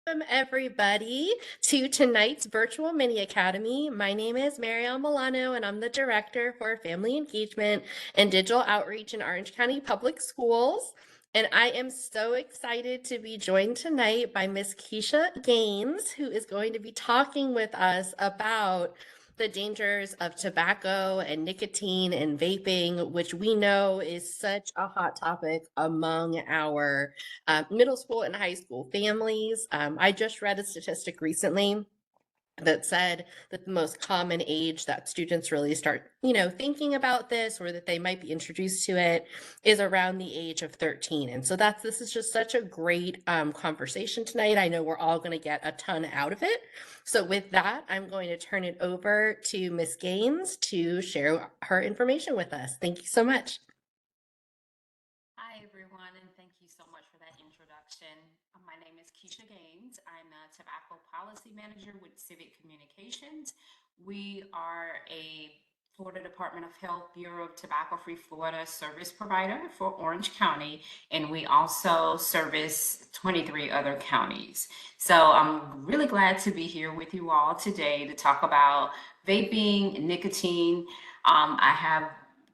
Welcome everybody to tonight's virtual mini academy. My name is Marielle Milano and I'm the director for family engagement and digital outreach in Orange County Public Schools. And I am so excited to be joined tonight by Miss Keisha Gaines, who is going to be talking with us about the dangers of tobacco and nicotine and vaping, which we know is such a hot topic among our middle school and high school families. I just read a statistic recently that said that the most common age that students really start, thinking about this or that they might be introduced to it is around the age of 13. And so this is just such a great conversation tonight. I know we're all going to get a ton out of it. So with that, I'm going to turn it over to Miss Gaines to share her information with us. Thank you so much. Hi, everyone, and thank you so much for that introduction. My name is Keisha Gaines. I'm a Tobacco Policy Manager with Civic Communications. We are a Florida Department of Health Bureau of Tobacco Free Florida service provider for Orange County, and we also service 23 other counties. So I'm really glad to be here with you all today to talk about vaping, nicotine. I have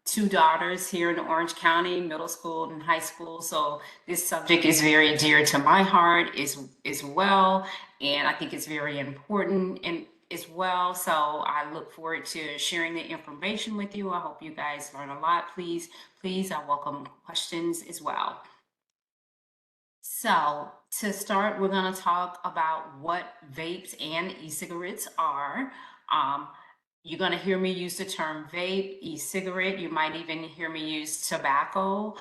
two daughters here in Orange County, middle school and high school. So this subject is very dear to my heart as well. And I think it's very important and as well. So I look forward to sharing the information with you. I hope you guys learn a lot. Please, I welcome questions as well. So to start, we're going to talk about what vapes and e-cigarettes are. Um, you're going to hear me use the term vape, e-cigarette. You might even hear me use tobacco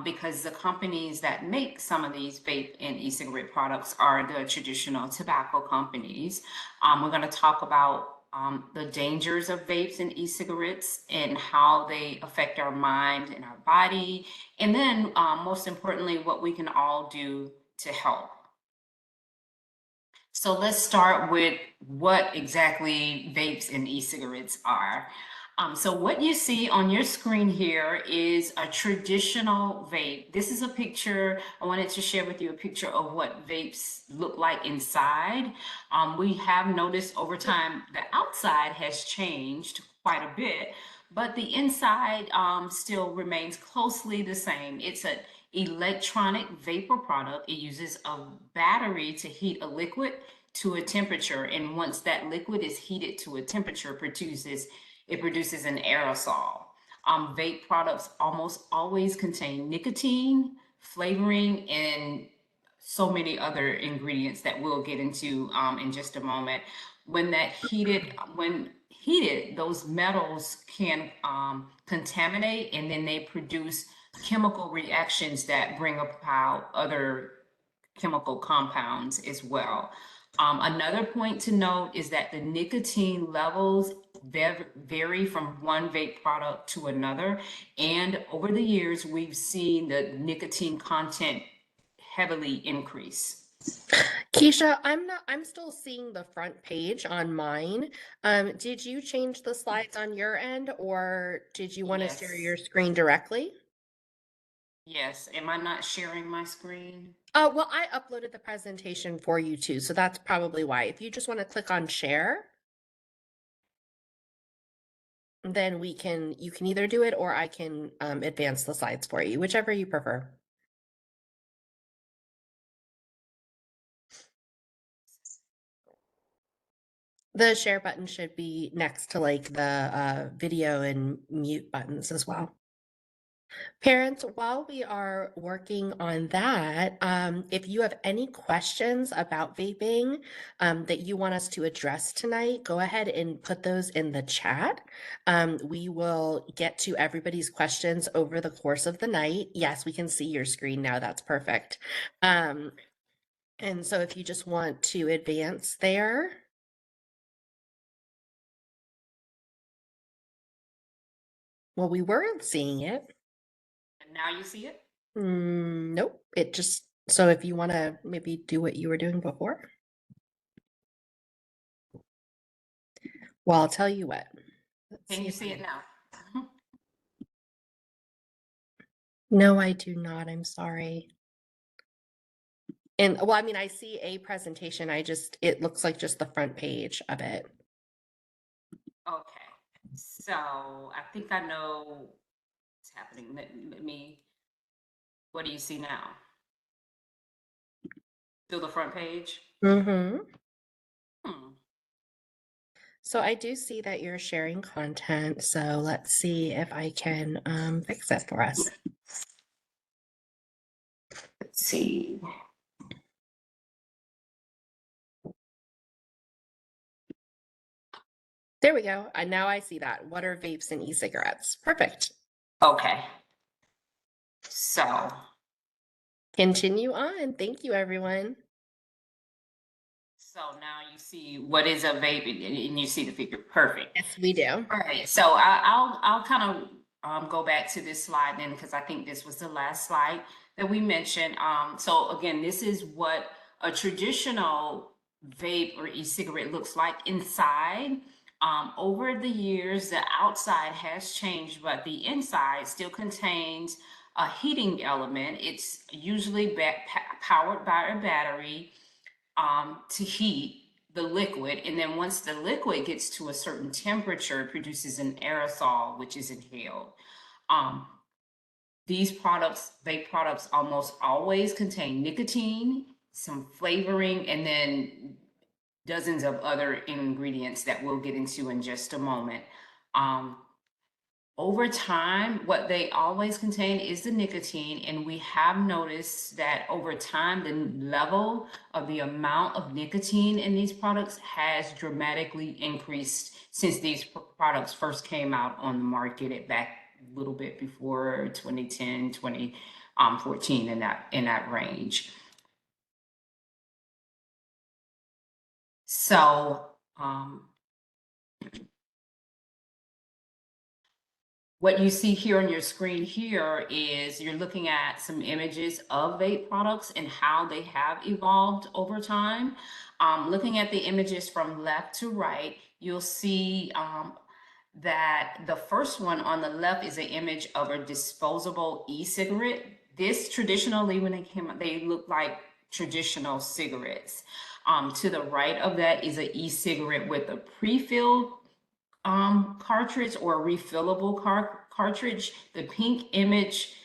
because the companies that make some of these vape and e-cigarette products are the traditional tobacco companies. We're going to talk about the dangers of vapes and e-cigarettes and how they affect our mind and our body. And then most importantly, what we can all do to help. So let's start with what exactly vapes and e-cigarettes are. So what you see on your screen here is a traditional vape. This is a picture, I wanted to share with you a picture of what vapes look like inside. We have noticed over time the outside has changed quite a bit, but the inside still remains closely the same. It's an electronic vapor product. It uses a battery to heat a liquid to a temperature, and once that liquid is heated to a temperature, it produces an aerosol. Vape products almost always contain nicotine, flavoring, and so many other ingredients that we'll get into in just a moment. When heated, those metals can contaminate, and then they produce chemical reactions that bring about other chemical compounds as well. Another point to note is that the nicotine levels vary from one vape product to another. And over the years, we've seen the nicotine content heavily increase. Keisha, I'm still seeing the front page on mine. Did you change the slides on your end or did you want to share Yes. your screen directly? Yes. Am I not sharing my screen? Well, I uploaded the presentation for you too, so that's probably why. If you just want to click on share, then you can either do it or I can advance the slides for you, whichever you prefer. The share button should be next to like the video and mute buttons as well. Parents, while we are working on that, if you have any questions about vaping that you want us to address tonight, go ahead and put those in the chat. We will get to everybody's questions over the course of the night. Yes, we can see your screen now. That's perfect. And so if you just want to advance there. Well, we were seeing it. And now you see it? Nope. It just, so if you want to maybe do what you were doing before. Well, I'll tell you what. Let's Can see you if see it now? No, I do not. I'm sorry. And well, I mean, I see a presentation. It looks like just the front page of it. Okay, so I think I know what's happening. Let me, what do you see now? Still the front page? Mm-hmm. Hmm. So I do see that you're sharing content. So let's see if I can fix it for us. Let's see. There we go. And now I see that. What are vapes and e-cigarettes? Perfect. Okay, so Continue on. Thank you, everyone. so now you see what is a vape, and you see the figure. Perfect. Yes, we do. All right, so I'll kind of go back to this slide then because I think this was the last slide that we mentioned. So again, this is what a traditional vape or e-cigarette looks like inside. Over the years, the outside has changed, but the inside still contains a heating element. It's usually powered by a battery to heat the liquid. And then once the liquid gets to a certain temperature, it produces an aerosol, which is inhaled. Um, these products, vape products, almost always contain nicotine, some flavoring, and then dozens of other ingredients that we'll get into in just a moment. Um, Over time, what they always contain is the nicotine, and we have noticed that over time, the level of the amount of nicotine in these products has dramatically increased since these products first came out on the market at back a little bit before 2010, 2014 in that range. So, what you see here on your screen here is you're looking at some images of vape products and how they have evolved over time. Looking at the images from left to right, you'll see that the first one on the left is an image of a disposable e-cigarette. This traditionally, when they came out, they look like traditional cigarettes. To the right of that is an e-cigarette with a pre-filled cartridge or a refillable cartridge. The pink image,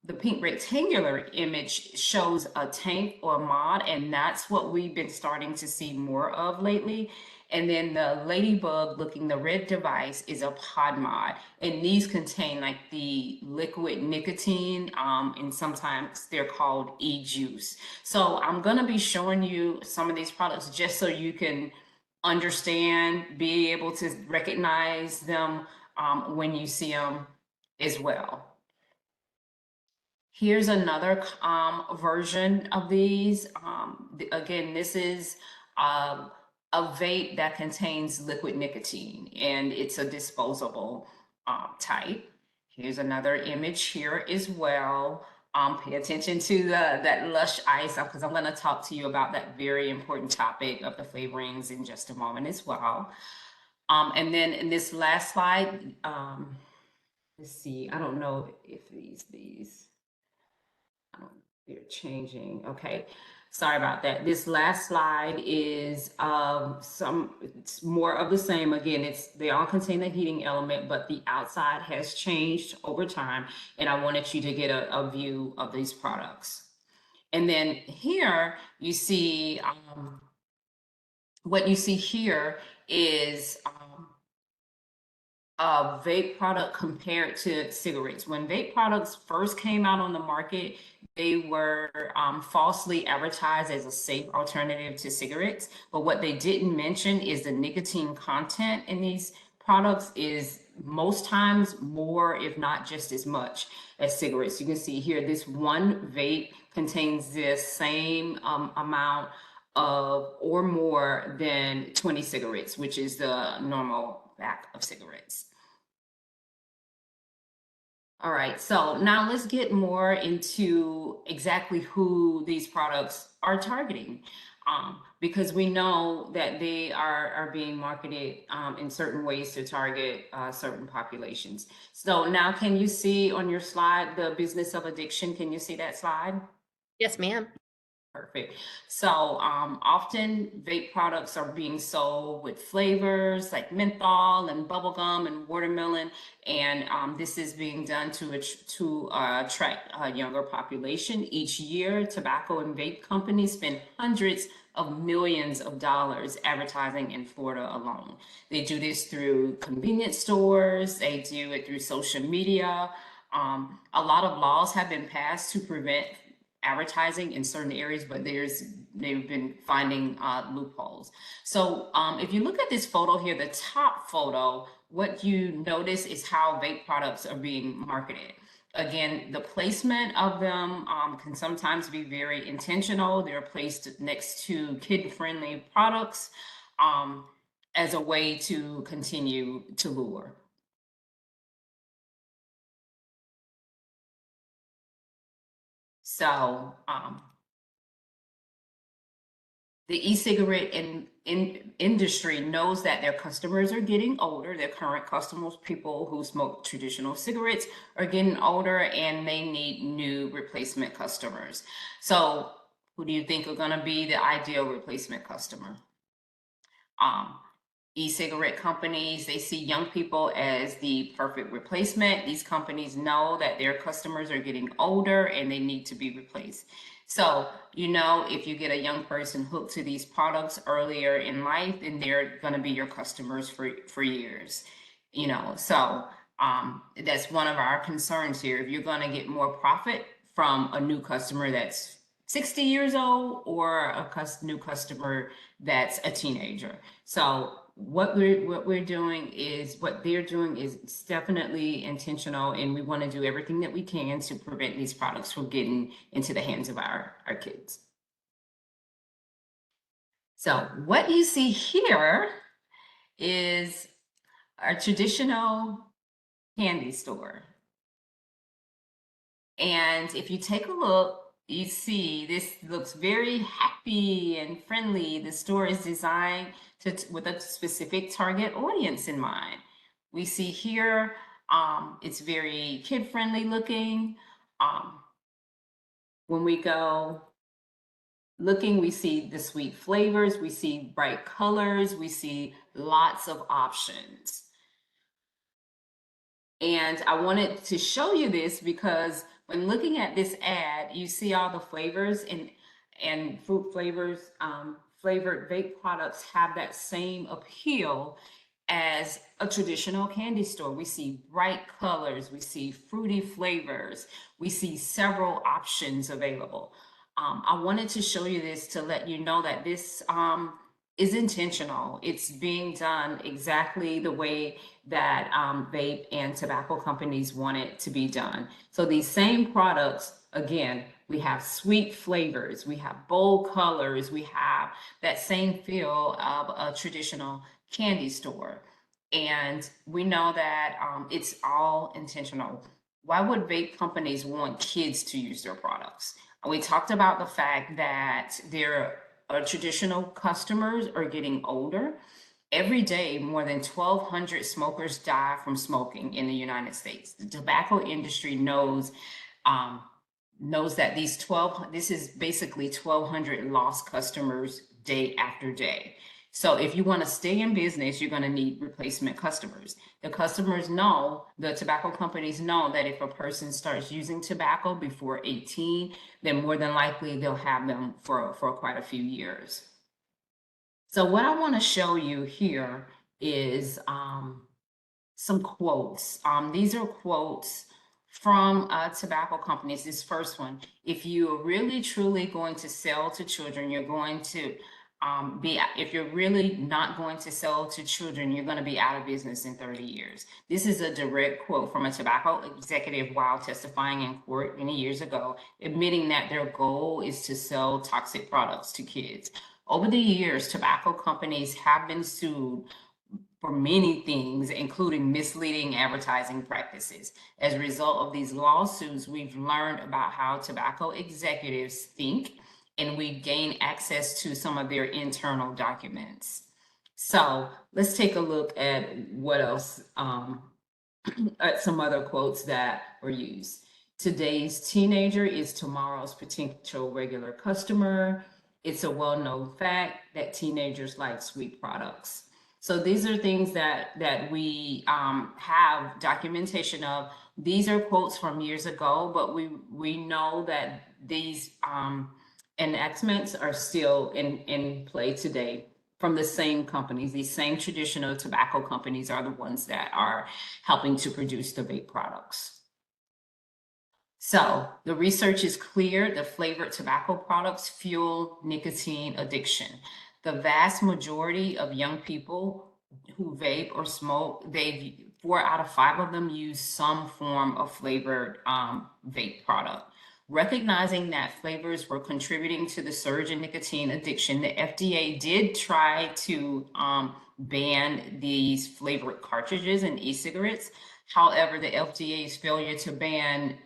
the pink rectangular image shows a tank or mod, and that's what we've been starting to see more of lately. And then the ladybug looking, the red device is a pod mod. And these contain like the liquid nicotine, and sometimes they're called e-juice. So I'm gonna be showing you some of these products just so you can understand, be able to recognize them when you see them as well. Here's another version of these. Again, this is a vape that contains liquid nicotine, and it's a disposable type. Here's another image here as well. Pay attention to that lush ice because I'm going to talk to you about that very important topic of the flavorings in just a moment as well. And then in this last slide, let's see, I don't know if these, they're changing. Okay, sorry about that. This last slide is it's more of the same. Again, they all contain a heating element, but the outside has changed over time. And I wanted you to get a view of these products. And then here you see what you see here is a vape product compared to cigarettes. When vape products first came out on the market, they were falsely advertised as a safe alternative to cigarettes. But what they didn't mention is the nicotine content in these products is most times more, if not just as much as cigarettes. You can see here, this one vape contains the same amount of or more than 20 cigarettes, which is the normal pack of cigarettes. All right, so now let's get more into exactly who these products are targeting. Because we know that they are being marketed in certain ways to target certain populations. So now can you see on your slide the business of addiction? Can you see that slide? Yes, ma'am. Perfect. So often vape products are being sold with flavors like menthol and bubblegum and watermelon, and this is being done to attract a younger population. Each year, tobacco and vape companies spend hundreds of millions of dollars advertising in Florida alone. They do this through convenience stores. They do it through social media. A lot of laws have been passed to prevent advertising in certain areas, but they've been finding loopholes. So if you look at this photo here, the top photo, what you notice is how vape products are being marketed. Again, the placement of them can sometimes be very intentional. They're placed next to kid-friendly products as a way to continue to lure. So the e-cigarette industry knows that their customers are getting older. Their current customers, people who smoke traditional cigarettes, are getting older, and they need new replacement customers. So who do you think are going to be the ideal replacement customer? E-cigarette companies, they see young people as the perfect replacement. These companies know that their customers are getting older and they need to be replaced. So, if you get a young person hooked to these products earlier in life, then they're going to be your customers for years. So that's one of our concerns here. If you're going to get more profit from a new customer that's 60 years old or a new customer that's a teenager. So what they're doing is definitely intentional, and we want to do everything that we can to prevent these products from getting into the hands of our kids. So what you see here is a traditional candy store. And if you take a look, you see this looks very happy and friendly. The store is designed with a specific target audience in mind. We see here, it's very kid-friendly looking. When we go looking, we see the sweet flavors, we see bright colors, we see lots of options. And I wanted to show you this because when looking at this ad, you see all the flavors and fruit flavors, flavored vape products have that same appeal as a traditional candy store. We see bright colors, we see fruity flavors, we see several options available. I wanted to show you this to let you know that this is intentional. It's being done exactly the way that vape and tobacco companies want it to be done. So these same products, again, we have sweet flavors, we have bold colors, we have that same feel of a traditional candy store. And we know that it's all intentional. Why would vape companies want kids to use their products? We talked about the fact that their traditional customers are getting older. Every day, more than 1,200 smokers die from smoking in the United States. The tobacco industry knows that this is basically 1,200 lost customers day after day. So if you want to stay in business, you're going to need replacement customers. The tobacco companies know that if a person starts using tobacco before 18, then more than likely they'll have them for quite a few years. So what I want to show you here is some quotes. These are quotes from tobacco companies. This first one: if you're really truly going to sell to children, you're going to if you're really not going to sell to children, you're going to be out of business in 30 years. This is a direct quote from a tobacco executive while testifying in court many years ago, admitting that their goal is to sell toxic products to kids. Over the years, tobacco companies have been sued for many things, including misleading advertising practices. As a result of these lawsuits, we've learned about how tobacco executives think, and we gain access to some of their internal documents. So let's take a look at what else, at some other quotes that were used. Today's teenager is tomorrow's potential regular customer. It's a well-known fact that teenagers like sweet products. So these are things that we have documentation of. These are quotes from years ago, but we know that these enactments are still in play today from the same companies. These same traditional tobacco companies are the ones that are helping to produce the vape products. So the research is clear. The flavored tobacco products fuel nicotine addiction. The vast majority of young people who vape or smoke, 4 out of 5 of them use some form of flavored vape product. Recognizing that flavors were contributing to the surge in nicotine addiction, the FDA did try to ban these flavored cartridges in e-cigarettes. However, the FDA's failure to ban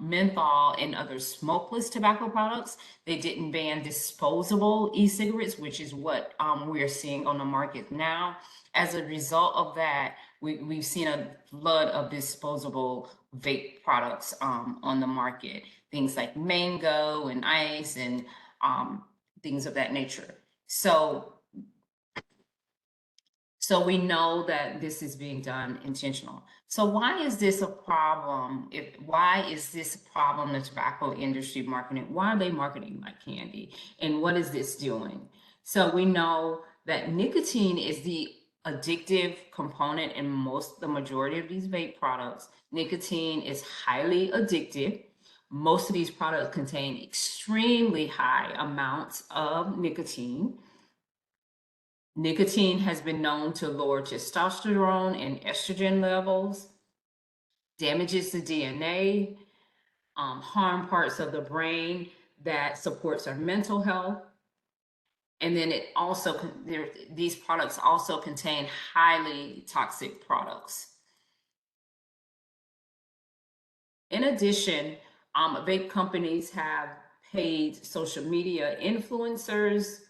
menthol and other smokeless tobacco products, they didn't ban disposable e-cigarettes, which is what we're seeing on the market now. As a result of that, we've seen a flood of disposable vape products on the market. Things like mango and ice and things of that nature. So we know that this is being done intentional. So why is this a problem? Why is this a problem, the tobacco industry marketing? Why are they marketing like candy? And what is this doing? So we know that nicotine is the addictive component in the majority of these vape products. Nicotine is highly addictive. Most of these products contain extremely high amounts of nicotine. Nicotine has been known to lower testosterone and estrogen levels, damages the DNA, harm parts of the brain that supports our mental health. And then these products also contain highly toxic products. In addition, vape companies have paid social media influencers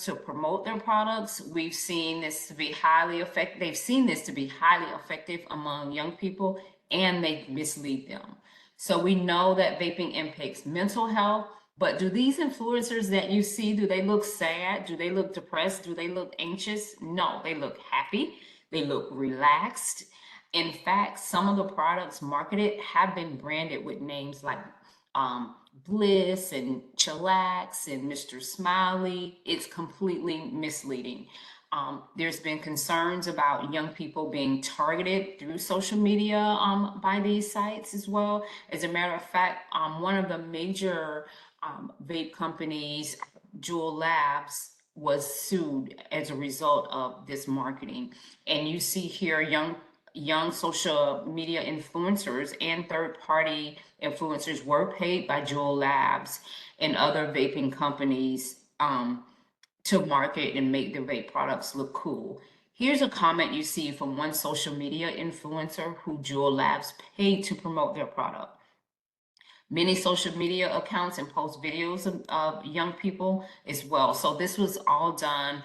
to promote their products. We've seen this to be highly effective. They've seen this to be highly effective among young people, and they mislead them. So we know that vaping impacts mental health, but do these influencers that you see, do they look sad? Do they look depressed? Do they look anxious? No, they look happy. They look relaxed. In fact, some of the products marketed have been branded with names like Bliss and Chillax and Mr. Smiley. It's completely misleading. There's been concerns about young people being targeted through social media by these sites as well. As a matter of fact, one of the major vape companies, Juul Labs, was sued as a result of this marketing. And you see here young social media influencers and third-party influencers were paid by Juul Labs and other vaping companies to market and make their vape products look cool. Here's a comment you see from one social media influencer who Juul Labs paid to promote their product. Many social media accounts and post videos of young people as well. So this was all done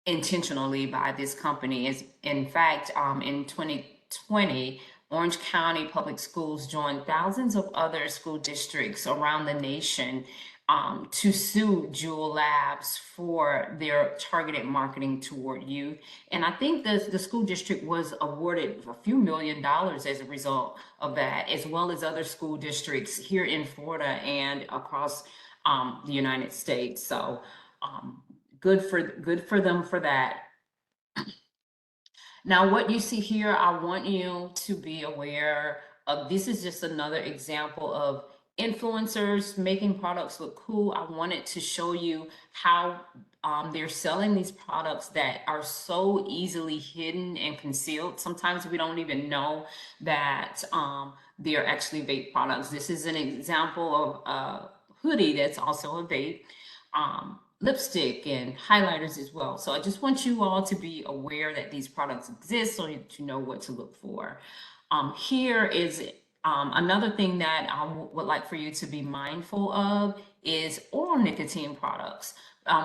intentionally by this company. In fact, in 2020, Orange County Public Schools joined thousands of other school districts around the nation to sue Juul Labs for their targeted marketing toward youth. And I think the school district was awarded a few $1 million as a result of that, as well as other school districts here in Florida and across the United States. So good for them for that. Now, what you see here, I want you to be aware of. This is just another example of influencers making products look cool. I wanted to show you how they're selling these products that are so easily hidden and concealed. Sometimes we don't even know that they're actually vape products. This is an example of a hoodie that's also a vape. Lipstick and highlighters as well. So I just want you all to be aware that these products exist so that you know what to look for. Here is another thing that I would like for you to be mindful of is oral nicotine products.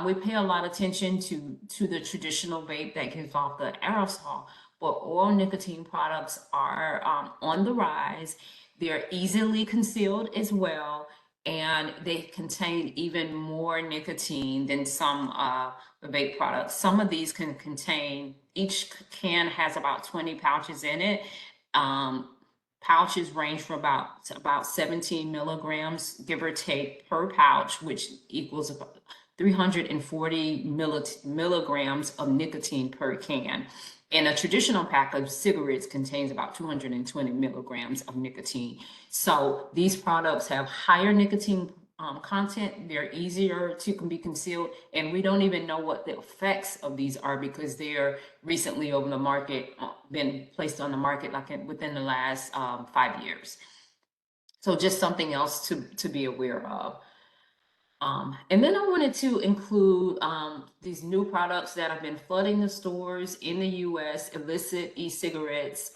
We pay a lot of attention to the traditional vape that gives off the aerosol, but oral nicotine products are on the rise. They're easily concealed as well, and they contain even more nicotine than some vape products. Some of these can contain, each can has about 20 pouches in it. Um, Pouches range from about 17 milligrams, give or take, per pouch, which equals about 340 milligrams of nicotine per can. And a traditional pack of cigarettes contains about 220 milligrams of nicotine. So these products have higher nicotine content. They're easier to can be concealed, and we don't even know what the effects of these are because they're recently over the market, been placed on the market like within the last 5 years. So just something else to be aware of. And then I wanted to include these new products that have been flooding the stores in the US, illicit e-cigarettes.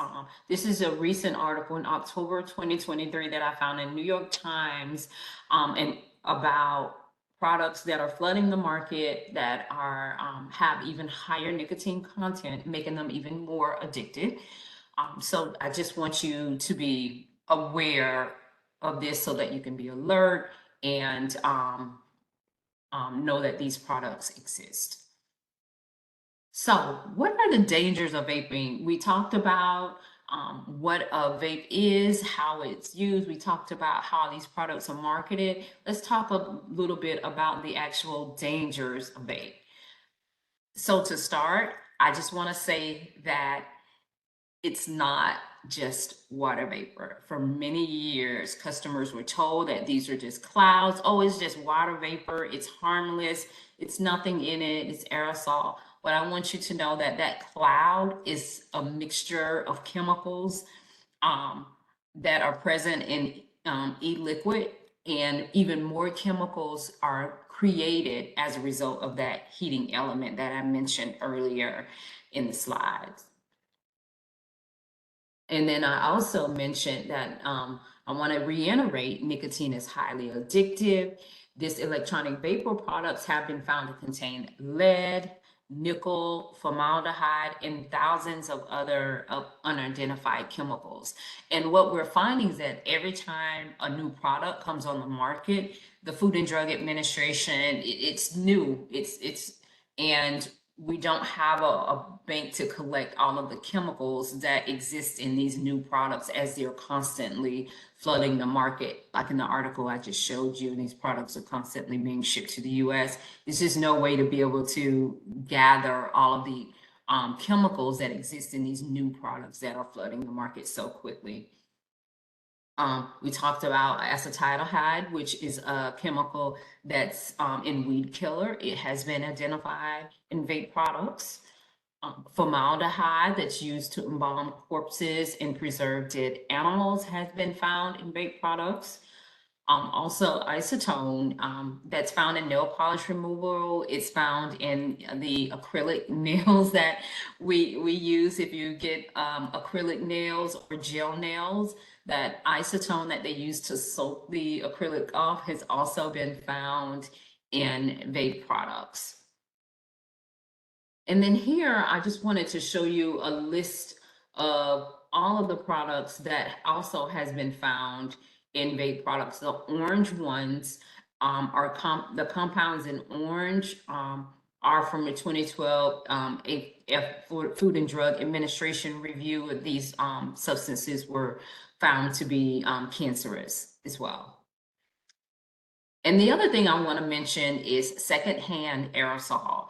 This is a recent article in October 2023 that I found in New York Times, and about products that are flooding the market that are have even higher nicotine content, making them even more addictive. So I just want you to be aware of this so that you can be alert and know that these products exist. So, what are the dangers of vaping? We talked about what a vape is, how it's used. We talked about how these products are marketed. Let's talk a little bit about the actual dangers of vape. So, to start, I just want to say that it's not just water vapor. For many years, customers were told that these are just clouds. Oh, it's just water vapor. It's harmless. It's nothing in it. It's aerosol. But I want you to know that that cloud is a mixture of chemicals um, that are present in e-liquid, and even more chemicals are created as a result of that heating element that I mentioned earlier in the slides. And then I also mentioned that I want to reiterate nicotine is highly addictive. This electronic vapor products have been found to contain lead, nickel, formaldehyde, and thousands of other unidentified chemicals. And what we're finding is that every time a new product comes on the market, the Food and Drug Administration, it's new, and we don't have a bank to collect all of the chemicals that exist in these new products as they're constantly flooding the market. Like in the article I just showed you, these products are constantly being shipped to the US. There's just no way to be able to gather all of the chemicals that exist in these new products that are flooding the market so quickly. We talked about acetaldehyde, which is a chemical that's in weed killer. It has been identified in vape products. Formaldehyde, that's used to embalm corpses and preserve dead animals, has been found in vape products. Also acetone, that's found in nail polish removal. It's found in the acrylic nails that we use. If you get acrylic nails or gel nails, that acetone that they use to soak the acrylic off has also been found in vape products. And then here, I just wanted to show you a list of all of the products that also has been found in vape products. The orange ones are the compounds in orange are from a 2012 Food and Drug Administration review. These substances were found to be cancerous as well. And the other thing I want to mention is secondhand aerosol.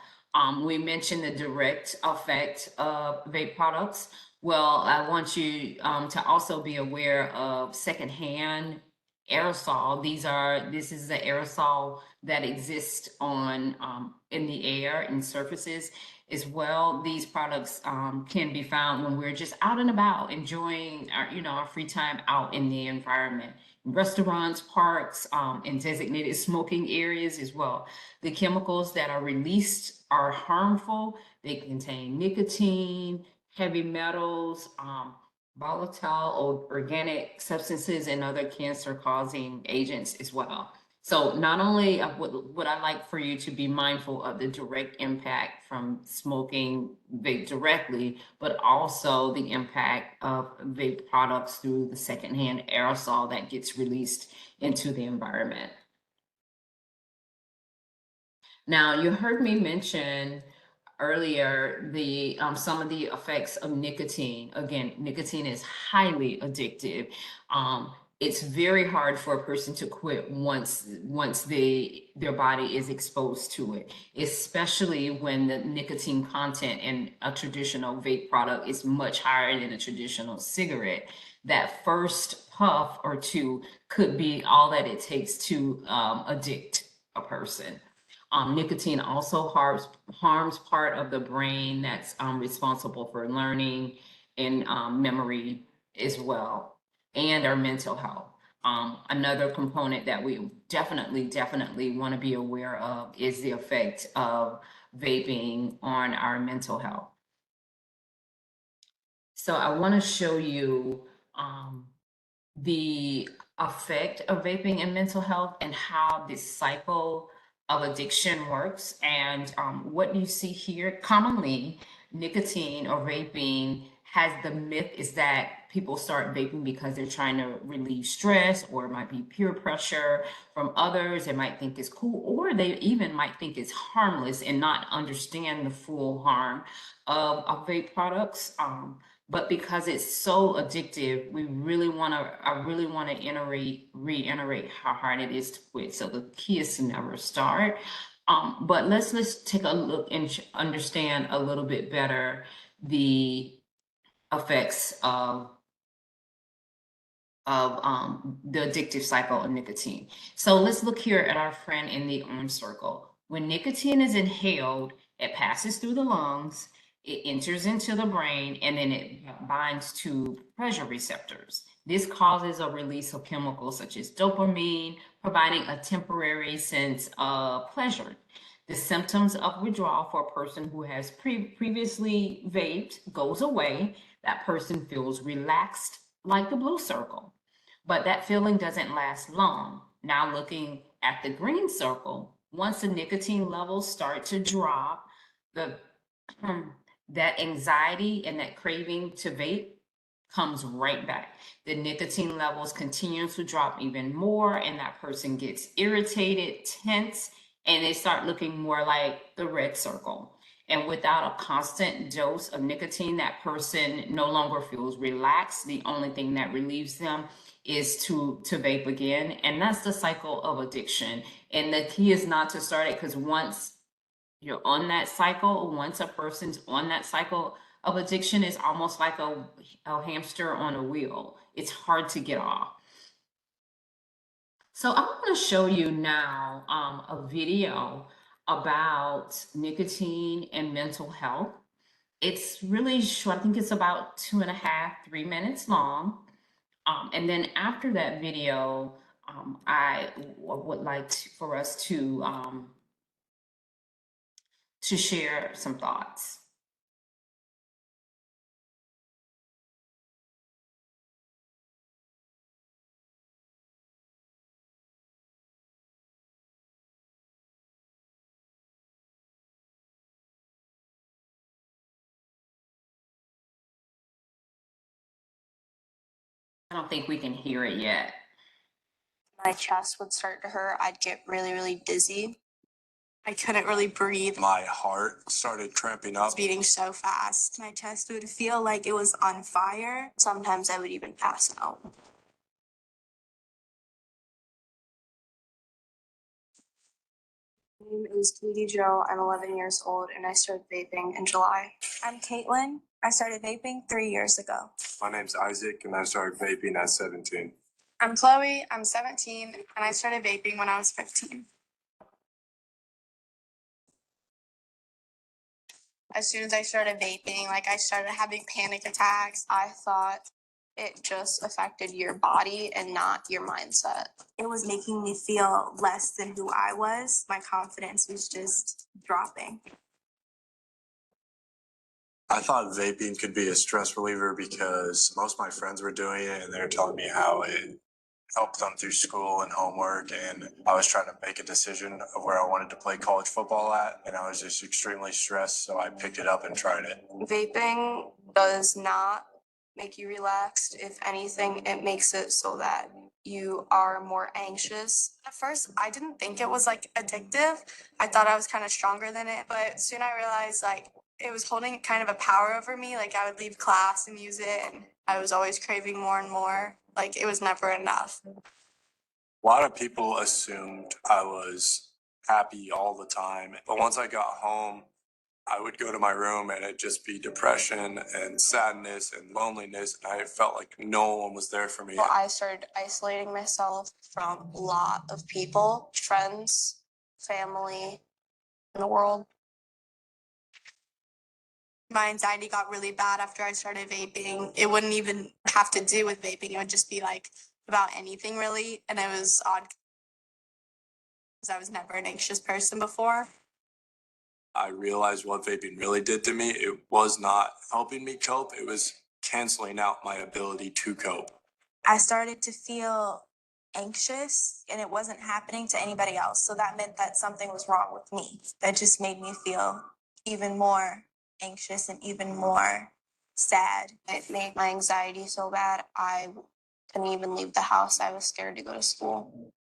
We mentioned the direct effect of vape products. Well, I want you to also be aware of secondhand aerosol. This is the aerosol that exists on in the air and surfaces as well. These products can be found when we're just out and about enjoying our free time out in the environment, restaurants, parks, and designated smoking areas as well. The chemicals that are released are harmful. They contain nicotine, heavy metals, volatile or organic substances, and other cancer-causing agents as well. So not only would I like for you to be mindful of the direct impact from smoking vape directly, but also the impact of vape products through the secondhand aerosol that gets released into the environment. Now, you heard me mention earlier the some of the effects of nicotine. Again, nicotine is highly addictive. It's very hard for a person to quit once their body is exposed to it, especially when the nicotine content in a traditional vape product is much higher than a traditional cigarette. That first puff or two could be all that it takes to addict a person. Nicotine also harms part of the brain that's responsible for learning and memory as well, and our mental health. Another component that we definitely want to be aware of is the effect of vaping on our mental health. So I want to show you the effect of vaping and mental health and how this cycle of addiction works. And what you see here, commonly, nicotine or vaping has the myth is that people start vaping because they're trying to relieve stress, or it might be peer pressure from others. They might think it's cool, or they even might think it's harmless and not understand the full harm of vape products. But because it's so addictive, I really want to reiterate how hard it is to quit. So the key is to never start. But let's take a look and understand a little bit better the effects of the addictive cycle of nicotine. So let's look here at our friend in the orange circle. When nicotine is inhaled, it passes through the lungs, it enters into the brain, and then it binds to pleasure receptors. This causes a release of chemicals such as dopamine, providing a temporary sense of pleasure. The symptoms of withdrawal for a person who has previously vaped goes away. That person feels relaxed like the blue circle. But that feeling doesn't last long. Now, looking at the green circle, once the nicotine levels start to drop, the that anxiety and that craving to vape comes right back. The nicotine levels continue to drop even more, and that person gets irritated, tense, and they start looking more like the red circle. And without a constant dose of nicotine, that person no longer feels relaxed. The only thing that relieves them is to vape again. And that's the cycle of addiction. And the key is not to start it, because once you're on that cycle, once a person's on that cycle of addiction, is almost like a hamster on a wheel. It's hard to get off. So I'm going to show you now a video about nicotine and mental health. It's really short. I think it's about 2.5, 3 minutes long. And then after that video, I would like for us to share some thoughts. I don't think we can hear it yet. My chest would start to hurt. I'd get really, really dizzy. I couldn't really breathe. My heart started cramping up. It's beating so fast. My chest would feel like it was on fire. Sometimes I would even pass out. My name is Katie Joe. I'm 11 years old and I started vaping in July. I'm Caitlin. I started vaping 3 years ago. My name's Isaac and I started vaping at 17. I'm Chloe. I'm 17 and I started vaping when I was 15. As soon as I started vaping, I started having panic attacks. I thought it just affected your body and not your mindset. It was making me feel less than who I was. My confidence was just dropping. I thought vaping could be a stress reliever because most of my friends were doing it and they were telling me how it help them through school and homework. And I was trying to make a decision of where I wanted to play college football at. And I was just extremely stressed. So I picked it up and tried it. Vaping does not make you relaxed. If anything, it makes it so that you are more anxious. At first, I didn't think it was like addictive. I thought I was kind of stronger than it, but soon I realized like it was holding kind of a power over me. Like I would leave class and use it, and I was always craving more and more. Like it was never enough. A lot of people assumed I was happy all the time. But once I got home, I would go to my room and it'd just be depression and sadness and loneliness. And I felt like no one was there for me. Well, I started isolating myself from a lot of people, friends, family, in the world. My anxiety got really bad after I started vaping. It wouldn't even have to do with vaping. It would just be like about anything really. And it was odd because I was never an anxious person before. I realized what vaping really did to me. It was not helping me cope. It was canceling out my ability to cope. I started to feel anxious and it wasn't happening to anybody else. So that meant that something was wrong with me. That just made me feel even more anxious and even more sad. It made my anxiety so bad I couldn't even leave the house. I was scared to go to school.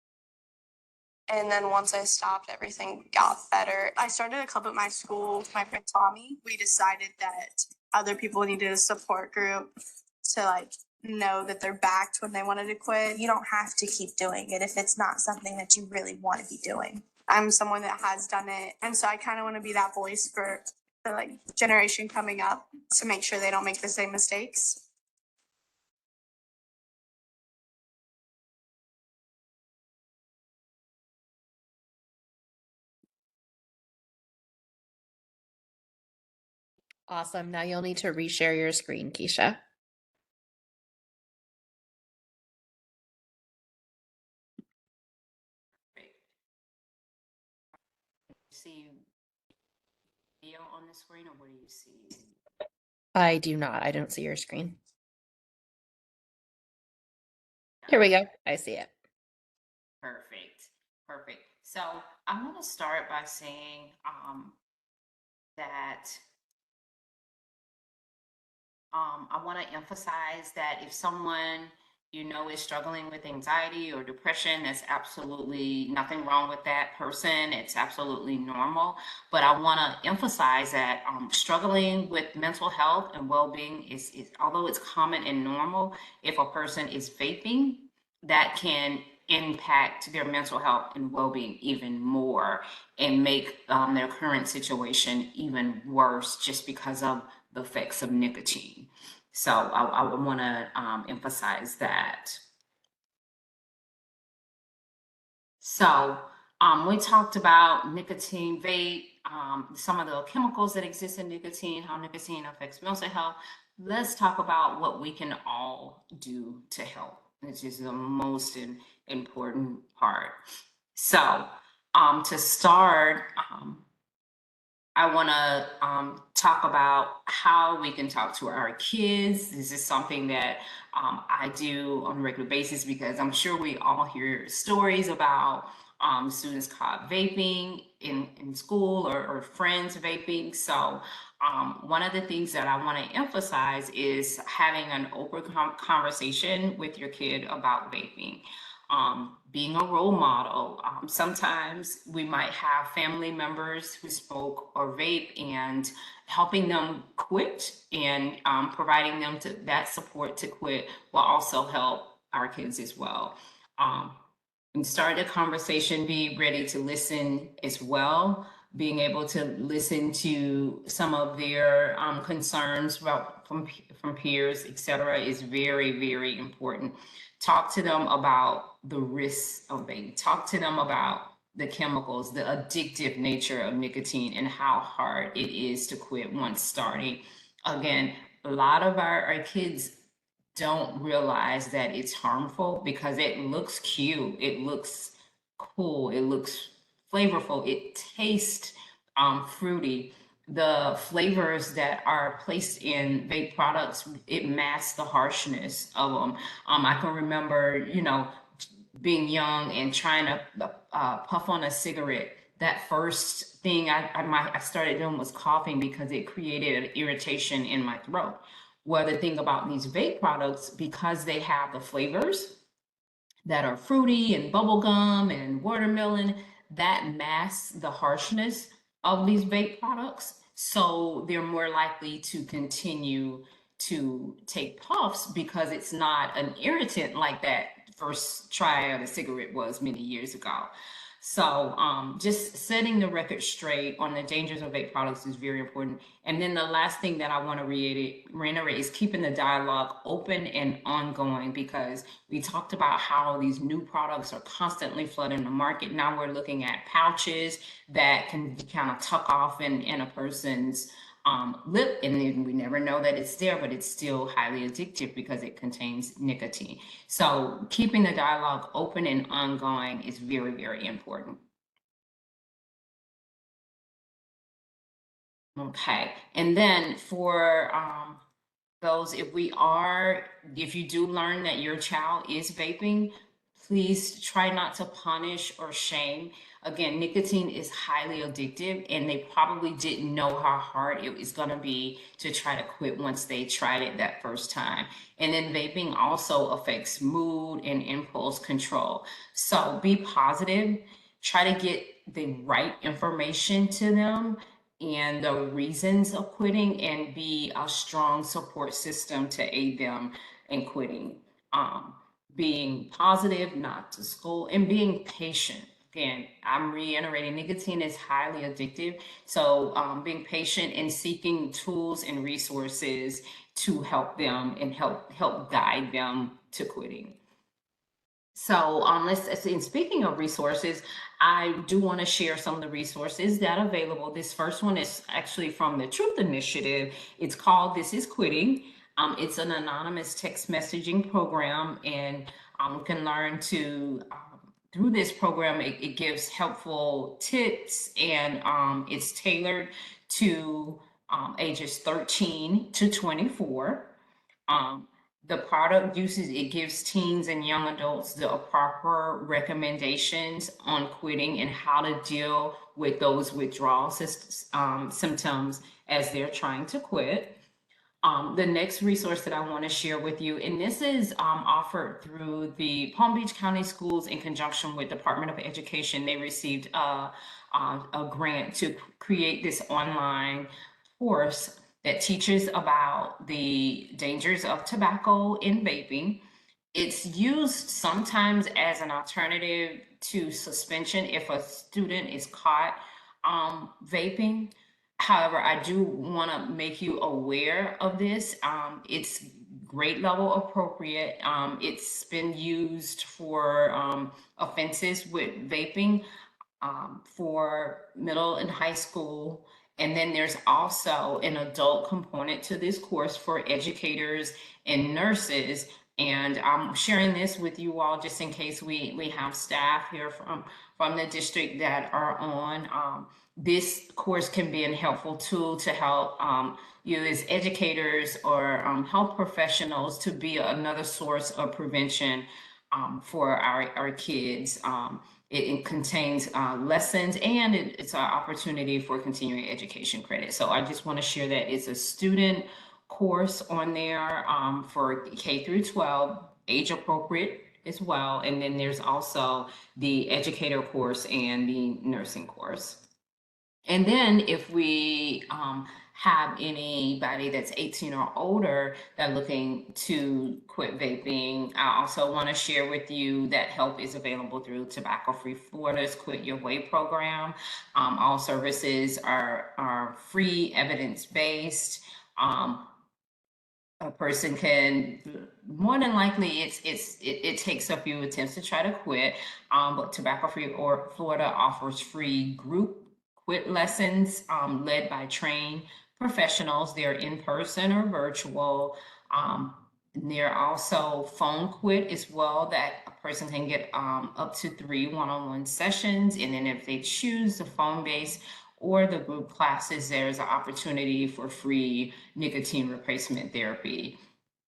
And then once I stopped, everything got better. I started a club at my school with my friend Tommy. We decided that other people needed a support group to like know that they're backed when they wanted to quit. You don't have to keep doing it if it's not something that you really want to be doing. I'm someone that has done it, and so I kind of want to be that voice for the like generation coming up to make sure they don't make the same mistakes. Awesome. Now you'll need to reshare your screen, Keisha. See video on the screen, or what do you see? I do not. I don't see your screen. Here we go. I see it. Perfect. Perfect. So I'm going to start by saying that I want to emphasize that if someone you know is struggling with anxiety or depression, there's absolutely nothing wrong with that person. It's absolutely normal. But I want to emphasize that struggling with mental health and well-being is, although it's common and normal, if a person is vaping, that can impact their mental health and well-being even more and make their current situation even worse just because of the effects of nicotine. So I want to emphasize that. So we talked about nicotine vape, some of the chemicals that exist in nicotine, how nicotine affects mental health. Let's talk about what we can all do to help, which is the most important part. So to start, I want to talk about how we can talk to our kids. This is something that I do on a regular basis because I'm sure we all hear stories about students caught vaping in school or friends vaping. So one of the things that I want to emphasize is having an open conversation with your kid about vaping. Being a role model. Sometimes we might have family members who smoke or vape, and helping them quit and providing them that support to quit will also help our kids as well. And start a conversation, be ready to listen as well. Being able to listen to some of their concerns about from peers, etc., is very, very important. Talk to them about the risks of vaping. Talk to them about the chemicals, the addictive nature of nicotine, and how hard it is to quit once starting. Again, a lot of our kids don't realize that it's harmful because it looks cute, it looks cool, it looks flavorful, it tastes fruity. The flavors that are placed in vape products, it masks the harshness of them. I can remember, being young and trying to puff on a cigarette, that first thing I started doing was coughing because it created an irritation in my throat. Well, the thing about these vape products, because they have the flavors that are fruity and bubblegum and watermelon, that masks the harshness of these vape products. So they're more likely to continue to take puffs because it's not an irritant like that first try of a cigarette was many years ago. So just setting the record straight on the dangers of vape products is very important. And then the last thing that I want to reiterate is keeping the dialogue open and ongoing, because we talked about how these new products are constantly flooding the market. Now we're looking at pouches that can kind of tuck off in a person's lip, and then we never know that it's there, but it's still highly addictive because it contains nicotine. So keeping the dialogue open and ongoing is very, very important. Okay, and then for those, if you do learn that your child is vaping, please try not to punish or shame. Again, nicotine is highly addictive, and they probably didn't know how hard it was going to be to try to quit once they tried it that first time. And then vaping also affects mood and impulse control. So be positive, try to get the right information to them and the reasons of quitting, and be a strong support system to aid them in quitting. Being positive, not to school, and being patient. Again, I'm reiterating, nicotine is highly addictive. So being patient and seeking tools and resources to help them and help guide them to quitting. So and speaking of resources, I do want to share some of the resources that are available. This first one is actually from the Truth Initiative. It's called This Is Quitting. It's an anonymous text messaging program, and you can learn to, through this program, it gives helpful tips, and it's tailored to ages 13 to 24. The product it gives teens and young adults the proper recommendations on quitting and how to deal with those withdrawal symptoms as they're trying to quit. The next resource that I want to share with you, and this is offered through the Palm Beach County Schools in conjunction with Department of Education. They received a grant to create this online course that teaches about the dangers of tobacco in vaping. It's used sometimes as an alternative to suspension if a student is caught vaping. However, I do want to make you aware of this. It's grade level appropriate. It's been used for offenses with vaping for middle and high school. And then there's also an adult component to this course for educators and nurses. And I'm sharing this with you all just in case we have staff here from the district that are on. This course can be a helpful tool to help you as educators or health professionals to be another source of prevention for our kids. It contains lessons, and it's an opportunity for continuing education credit. So I just want to share that it's a student course on there for K through 12, age appropriate as well. And then there's also the educator course and the nursing course. And then if we have anybody that's 18 or older that looking to quit vaping, I also want to share with you that help is available through Tobacco Free Florida's Quit Your Way program. All services are free, evidence-based. A person can, more than likely, it takes a few attempts to try to quit, but Tobacco Free Florida offers free group quit lessons led by trained professionals. They're in person or virtual. There are also phone quit as well that a person can get up to 3 one-on-one sessions. And then if they choose the phone-based or the group classes, there's an opportunity for free nicotine replacement therapy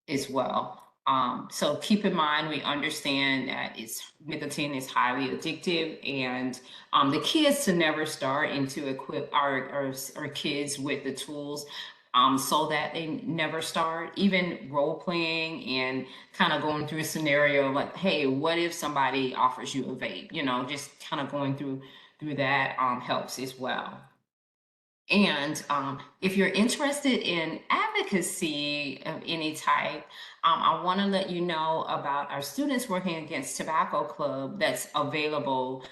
as well. So keep in mind, we understand that nicotine is highly addictive, and the key is to never start and to equip our kids with the tools so that they never start. Even role playing and kind of going through a scenario like, hey, what if somebody offers you a vape? You know, just kind of going through that helps as well. And if you're interested in advocacy of any type, I want to let you know about our Students Working Against Tobacco Club that's available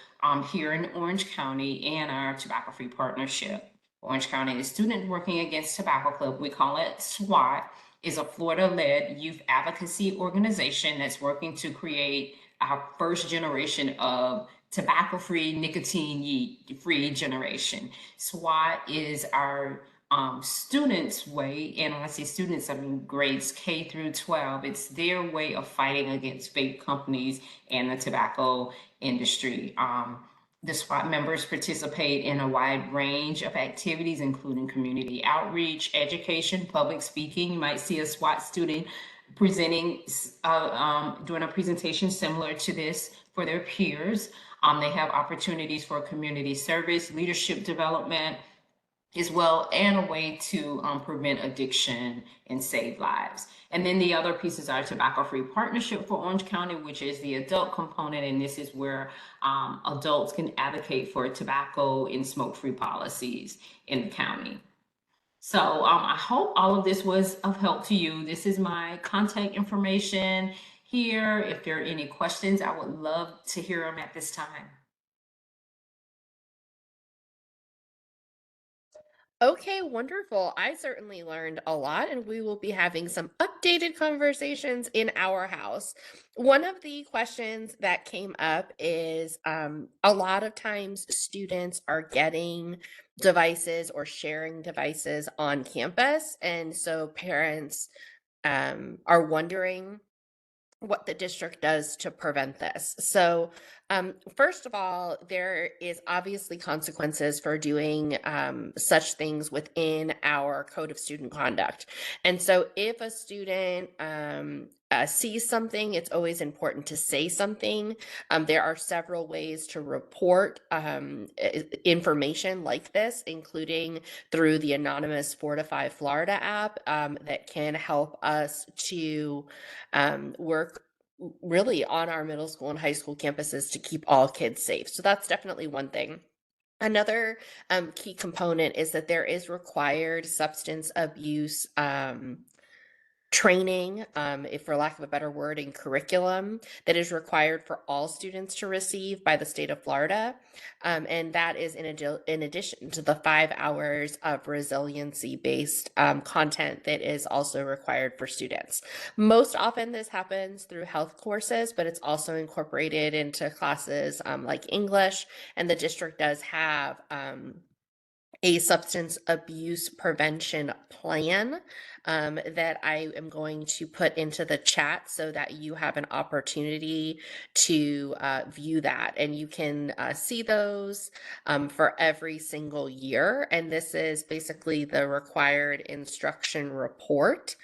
here in Orange County and our Tobacco Free Partnership. Orange County, the Student Working Against Tobacco Club, we call it SWAT, is a Florida-led youth advocacy organization that's working to create our first generation of tobacco-free, nicotine-free generation. SWAT is our students' way, and when I say students, I mean grades K through 12. It's their way of fighting against vape companies and the tobacco industry. The SWAT members participate in a wide range of activities, including community outreach, education, public speaking. You might see a SWAT student presenting, doing a presentation similar to this for their peers. They have opportunities for community service, leadership development, as well, and a way to prevent addiction and save lives. And then the other pieces are Tobacco Free Partnership for Orange County, which is the adult component, and this is where adults can advocate for tobacco and smoke-free policies in the county. So I hope all of this was of help to you. This is my contact information here. If there are any questions, I would love to hear them at this time. Okay, wonderful. I certainly learned a lot, and we will be having some updated conversations in our house. One of the questions that came up is a lot of times students are getting devices or sharing devices on campus, and so parents are wondering what the district does to prevent this. So, first of all, there is obviously consequences for doing such things within our code of student conduct. And so, if a student sees something, it's always important to say something. There are several ways to report information like this, including through the anonymous 4 to 5 Florida app that can help us to work really on our middle school and high school campuses to keep all kids safe. So that's definitely one thing. Another key component is that there is required substance abuse training, if for lack of a better word, in curriculum that is required for all students to receive by the state of Florida. And that is in addition to the 5 hours of resiliency-based content that is also required for students. Most often this happens through health courses, but it's also incorporated into classes like English, and the district does have a substance abuse prevention plan that I am going to put into the chat so that you have an opportunity to view that. And you can see those for every single year. And this is basically the required instruction report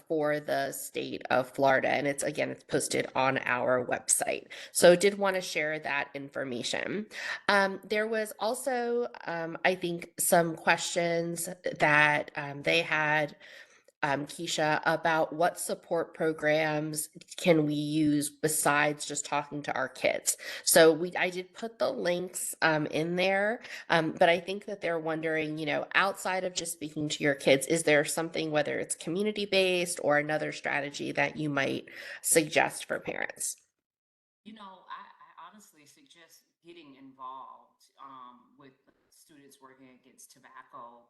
for the state of Florida. And it's, again, it's posted on our website. So did want to share that information. There was also, I think, some questions that they had, Keisha, about what support programs can we use besides just talking to our kids. So I did put the links in there, but I think that they're wondering, outside of just speaking to your kids, is there something, whether it's community-based or another strategy that you might suggest for parents? I honestly suggest getting involved with students working against tobacco.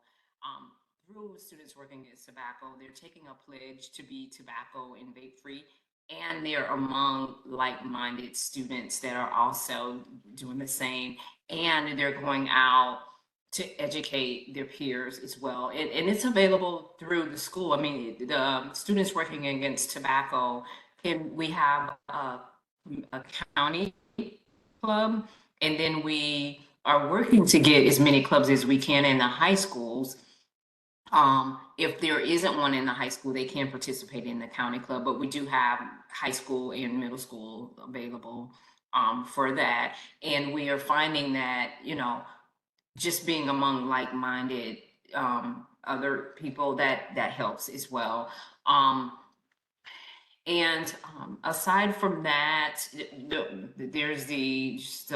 Through Students Working Against Tobacco, they're taking a pledge to be tobacco and vape free, and they're among like-minded students that are also doing the same, and they're going out to educate their peers as well. And it's available through the school. I mean, the Students Working Against Tobacco, we have a county club, and then we are working to get as many clubs as we can in the high schools. If there isn't one in the high school, they can participate in the county club, but we do have high school and middle school available for that. And we are finding that, just being among like-minded other people, that helps as well. And aside from that, there's the just,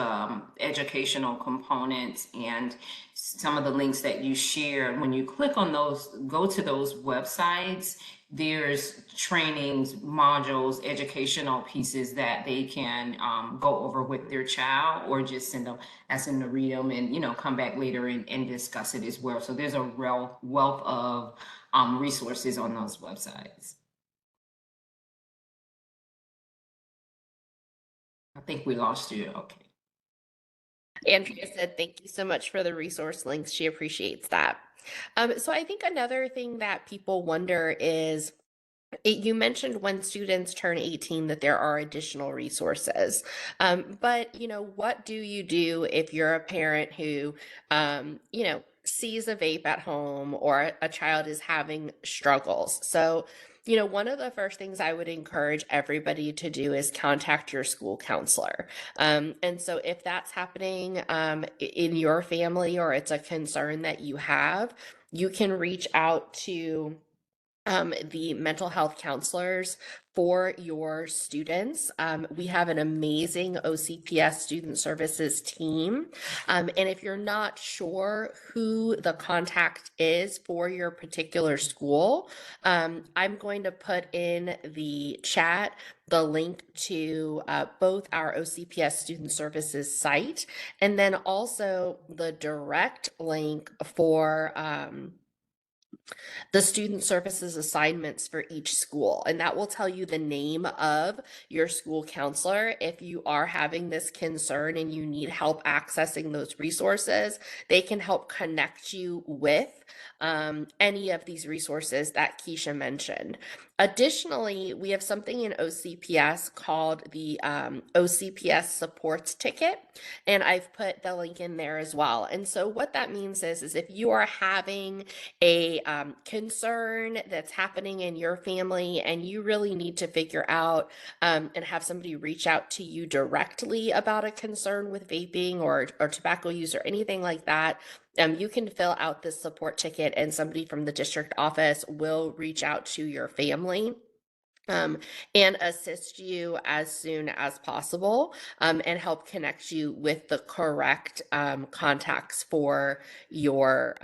educational components and some of the links that you share. When you click on those, go to those websites, there's trainings, modules, educational pieces that they can go over with their child, or just send them, ask them to read them and, come back later and discuss it as well. So there's a real wealth of resources on those websites. I think we lost you. Okay. Andrea said, thank you so much for the resource links. She appreciates that. So I think another thing that people wonder is, you mentioned when students turn 18 that there are additional resources. But, what do you do if you're a parent who, sees a vape at home, or a child is having struggles? So, one of the first things I would encourage everybody to do is contact your school counselor. And so if that's happening in your family, or it's a concern that you have, you can reach out to the mental health counselors for your students. We have an amazing OCPS student services team. And if you're not sure who the contact is for your particular school, I'm going to put in the chat the link to both our OCPS student services site, and then also the direct link for the student services assignments for each school. And that will tell you the name of your school counselor. If you are having this concern and you need help accessing those resources, they can help connect you with any of these resources that Keisha mentioned. Additionally, we have something in OCPS called the OCPS supports ticket, and I've put the link in there as well. And so what that means is if you are having a concern that's happening in your family, and you really need to figure out and have somebody reach out to you directly about a concern with vaping or tobacco use or anything like that, you can fill out this support ticket, and somebody from the district office will reach out to your family um, and assist you as soon as possible, and help connect you with the correct contacts for your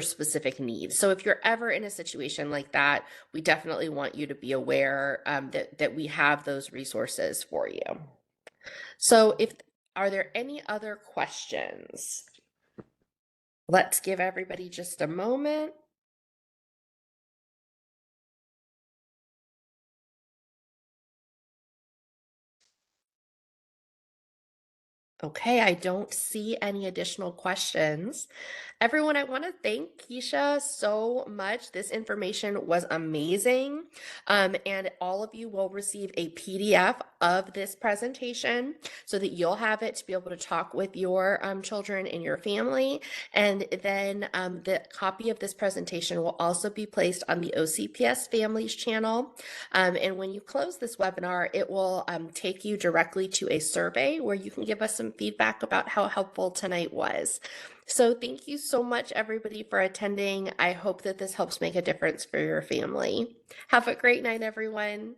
specific needs. So if you're ever in a situation like that, we definitely want you to be aware that we have those resources for you. So are there any other questions? Let's give everybody just a moment. Okay, I don't see any additional questions. Everyone, I want to thank Keisha so much. This information was amazing. And all of you will receive a PDF of this presentation so that you'll have it to be able to talk with your children and your family. And then the copy of this presentation will also be placed on the OCPS Families channel. And when you close this webinar, it will take you directly to a survey where you can give us some feedback about how helpful tonight was. So thank you so much, everybody, for attending. I hope that this helps make a difference for your family. Have a great night, everyone.